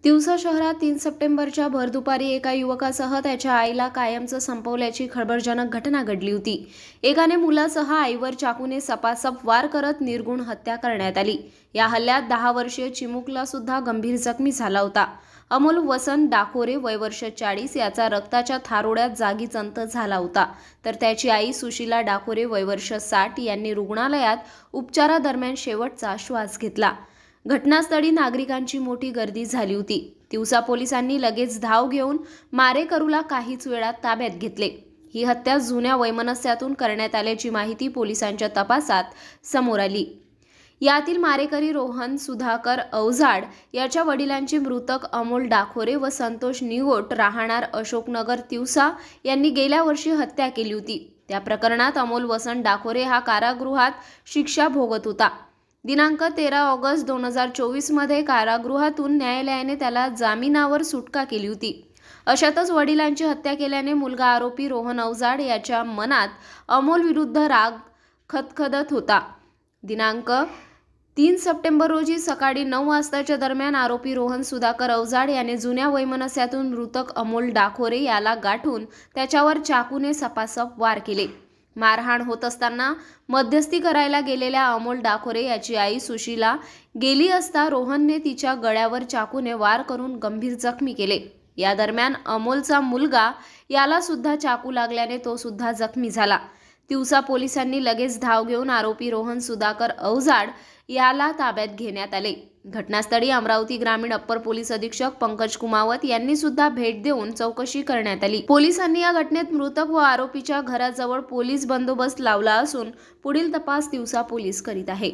तिवसा शहरात 3 सप्टेंबरच्या भरदुपारी एका युवकासह त्याच्या आईला कायमचं संपवल्याची खळबळजनक घटना घडली होती। एकाने मुलासह आईवर चाकूने सपासप वार करत निर्गुण हत्या करण्यात आली। या हल्ल्यात 10 वर्षीय चिमुकला सुद्धा गंभीर जखमी झाला होता। अमोल वसंत डाकोरे वय वर्ष 40 याचा रक्ताच्या थारोड्यात जागीच अंत झाला होता, तर त्याची आई सुशीला डाकोरे वय वर्ष 60 यांनी रुग्णालयात उपचारादरम्यान शेवटचा श्वास घेतला। घटनास्थळी नागरिकांची मोठी गर्दी झाली होती। तिवसा पोलिसांनी लगेच धाव घेऊन मारेकरूला काहीच वेळात ताब्यात घेतले। ही हत्या जुन्या वैमनस्यातून करण्यात आल्याची माहिती पोलिसांच्या तपासात समोर आली। यातील मारेकरी रोहन सुधाकर अवजाड याच्या वडिलांचे मृतक अमोल डाकोरे व संतोष निगोट राहणार अशोकनगर तिवसा यांनी गेल्या वर्षी हत्या केली होती। त्या प्रकरणात अमोल वसंत डाकोरे हा कारागृहात शिक्षा भोगत होता। दिनांक 13 ऑगस्ट 2024 मध्ये कारागृहातून न्यायालयाने त्याला जामिनावर सुटका केली होती। अशातच वडिलांची हत्या केल्याने मुलगा आरोपी रोहन अवजाड याच्या मनात अमोल विरुद्ध राग खदखदत होता। दिनांक 3 सप्टेंबर रोजी सकाळी 9 वाजताच्या दरम्यान आरोपी रोहन सुधाकर अवजाड याने जुन्या वैमनस्यातून मृतक अमोल डाकोरे याला गाठून त्याच्यावर चाकूने सपासप वार केले। मारहाण होत असताना मध्यस्थी करायला गेलेल्या अमोल डाकोरे याची आई सुशीला गेली असता रोहनने तिच्या गळ्यावर चाकूने वार करून गंभीर जखमी केले। या दरम्यान अमोलचा मुलगा याला सुद्धा चाकू लागल्याने तो सुद्धा जखमी झाला। तिवसा पोलिसांनी लगेच धाव घेऊन आरोपी रोहन सुधाकर अवजाड याला ताब्यात घेण्यात आले। घटनास्थळी अमरावती ग्रामीण अप्पर पोलीस अधीक्षक पंकज कुमावत यांनी सुद्धा भेट देऊन चौकशी करण्यात आली। पोलिसांनी या घटनेत मृतक व आरोपीच्या घराजवळ पोलीस बंदोबस्त लावला असून पुढील तपास तिवसा पोलीस करीत आहे।